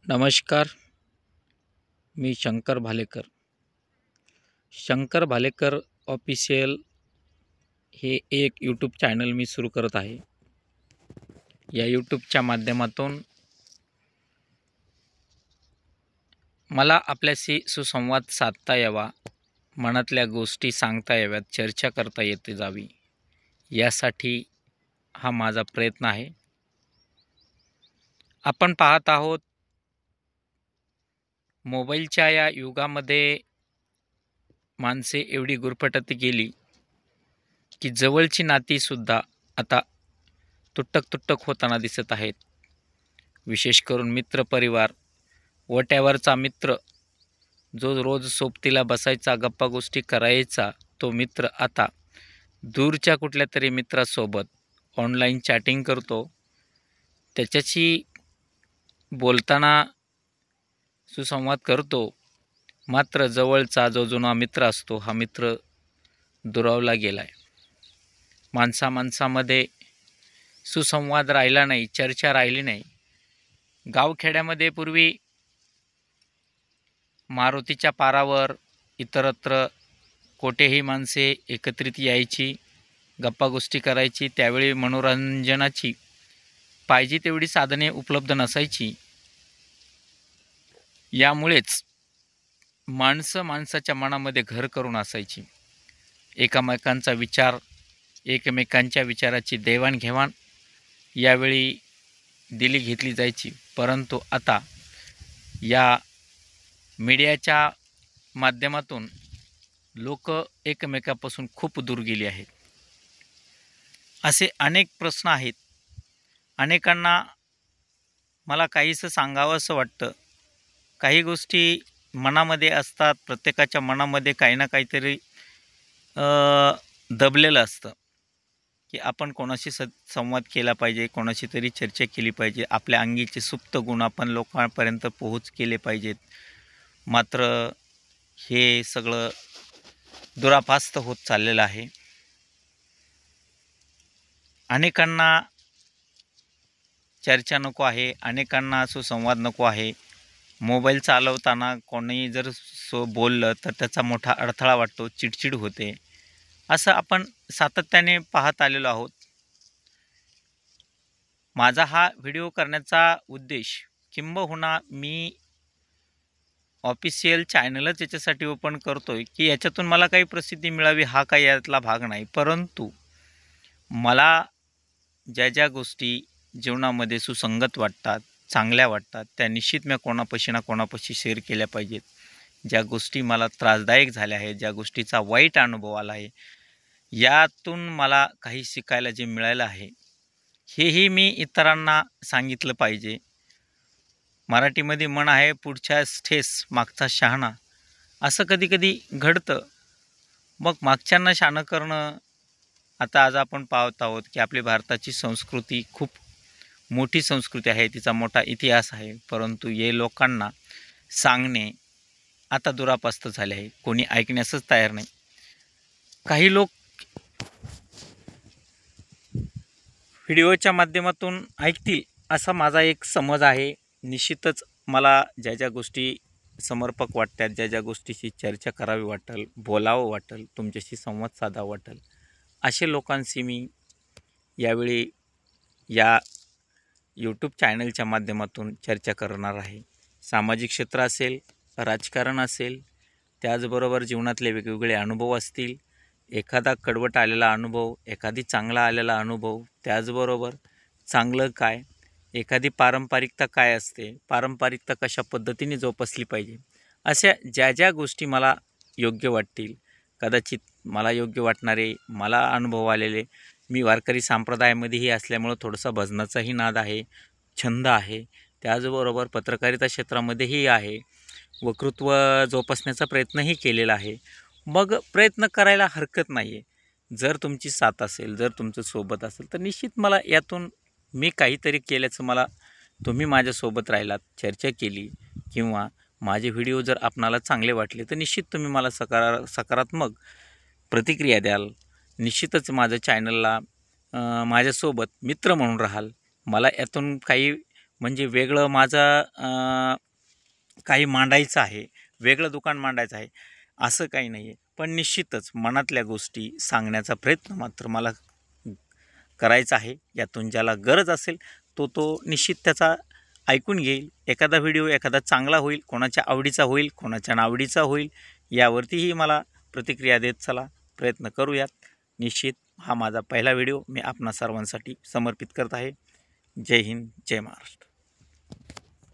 नमस्कार. मी शंकर भालेकर. शंकर भालेकर ऑफिशियल हे एक यूट्यूब चॅनल मी सुरू करत आहे. या यूट्यूबच्या माध्यमातून मला आपल्याशी सुसंवाद साधता यावा, मनातल्या गोष्टी सांगता याव्यात, चर्चा करता येते जावी, यासाठी हा माझा प्रयत्न आहे. आपण पाहत आहोत, मोबाईलच्या या युगामध्ये माणसे एवढी गुरफटत गेली की जवळची नातीसुद्धा आता तुटक होताना दिसत आहेत. विशेष करून मित्रपरिवार, वट्यावरचा मित्र जो रोज सोबतीला बसायचा, गप्पा गोष्टी करायचा, तो मित्र आता दूरच्या कुठल्या तरी मित्रासोबत ऑनलाईन चॅटिंग करतो. त्याच्याशी बोलताना सुसंवाद करतो, मात्र जवळचा जो जुना मित्र असतो हा मित्र दुरावला गेला आहे. माणसामध्ये सुसंवाद राहिला नाही, चर्चा राहिली नाही. गावखेड्यामध्ये पूर्वी मारुतीच्या पारावर इतरत्र कोठेही माणसे एकत्रित यायची, गप्पा गोष्टी करायची. त्यावेळी मनोरंजनाची पाहिजे तेवढी साधने उपलब्ध नसायची. यामुळेच माणसाच्या मनामध्ये घर करून असायची. एकमेकांचा विचार, एकमेकांच्या विचाराची देवाणघेवाण यावेळी दिली घेतली जायची. परंतु आता या मीडियाच्या माध्यमातून लोक एकमेकापासून खूप दूर गेली आहेत. असे अनेक प्रश्न आहेत. अनेकांना मला काहीसं सांगावं असं वाटतं. काही गोष्टी मनामध्ये असतात. प्रत्येकाच्या मनामध्ये काही ना काहीतरी दबलेलं असतं की आपण कोणाशी संवाद केला पाहिजे, कोणाशी तरी चर्चा केली पाहिजे, आपल्या अंगीचे सुप्त गुण आपण लोकांपर्यंत पोहोच केले पाहिजेत. मात्र हे सगळं दुरापास्त होत चाललेलं आहे. अनेकांना चर्चा नको आहे, अनेकांना सुसंवाद नको आहे. मोबाईल चालवताना कोणी जर बोललं तर त्याचा मोठा अडथळा वाटतो, चिडचिड होते. असं आपण सातत्याने पाहत आलेलो आहोत. माझा हा व्हिडिओ करण्याचा उद्देश, किंबहुना मी ऑफिशियल चॅनलच याच्यासाठी ओपन करतोय की याच्यातून मला काही प्रसिद्धी मिळावी, हा काही यातला भाग नाही. परंतु मला ज्या गोष्टी जीवनामध्ये सुसंगत वाटतात, चांगल्या वाटतात, त्या निश्चित मी कोणापाशी शेअर केल्या पाहिजेत. ज्या गोष्टी मला त्रासदायक झाल्या आहेत, ज्या गोष्टीचा वाईट अनुभव आला आहे, यातून मला काही शिकायला जे मिळालं आहे, हेही मी इतरांना सांगितलं पाहिजे. मराठीमध्ये म्हण आहे, पुढच्यास ठेस मागचा शहाणा. असं कधी घडतं. मग मागच्यांना शहाणं करणं. आज आपण पाहत आहोत की आपली भारताची संस्कृती खूप मोठी संस्कृती आहे, तिचा मोठा इतिहास आहे. परंतु हे लोकांना सांगणे आता दुरापास्त झाले आहे. कोणी ऐकण्यासच तयार नाही. काही लोक व्हिडिओच्या माध्यमातून ऐकतील असा माझा एक समज आहे. निश्चितच मला ज्या गोष्टी समर्पक वाटतात, ज्या गोष्टीशी चर्चा करावी वाटेल, बोलावं वाटेल, तुमच्याशी संवाद साधावा वाटेल, असे लोकांशी मी यावेळी या यूट्यूब चॅनलच्या माध्यमातून चर्चा करणार आहे. सामाजिक क्षेत्र असेल, राजकारण असेल, त्याचबरोबर जीवनातले वेगवेगळे अनुभव असतील. एखादा कडवट आलेला अनुभव, एखादी चांगला आलेला अनुभव, त्याचबरोबर चांगलं काय, एखादी पारंपरिकता काय असते, पारंपरिकता कशा पद्धतीने जोपासली पाहिजे, अशा ज्या गोष्टी मला योग्य वाटतील, कदाचित मला योग्य वाटणारे, मला अनुभव आलेले. मी वारकरी संप्रदायामध्येही असल्यामुळं थोडासा भजनाचाही नाद आहे, छंद आहे. त्याचबरोबर पत्रकारिता क्षेत्रामध्येही आहे, वक्तृत्व जोपासण्याचा प्रयत्नही केलेला आहे. मग प्रयत्न करायला हरकत नाही आहे. जर तुमची साथ असेल, जर तुमचं सोबत असेल, तर निश्चित मला यातून मी काहीतरी केल्याचं, मला तुम्ही माझ्यासोबत राहिलात, चर्चा केली, किंवा माझे व्हिडिओ जर आपणाला चांगले वाटले तर निश्चित तुम्ही मला सकारात्मक प्रतिक्रिया द्याल. निश्चितच माझ्या चॅनलला माझ्यासोबत मित्र म्हणून राहाल. मला यातून काही म्हणजे वेगळं माझं काही मांडायचं आहे, वेगळं दुकान मांडायचं आहे असं काही नाही आहे. पण निश्चितच मनातल्या गोष्टी सांगण्याचा प्रयत्न मात्र मला करायचा आहे. यातून ज्याला गरज असेल तो निश्चित त्याचा ऐकून घेईल. एखादा व्हिडिओ एखादा चांगला होईल, कोणाच्या आवडीचा होईल, कोणाच्या नावडीचा होईल, यावरतीही मला प्रतिक्रिया देत चला, प्रयत्न करूयात. निश्चित हा माझा पहिला व्हिडिओ मी आपणा सर्वांसाठी समर्पित करत आहे. जय हिंद, जय महाराष्ट्र.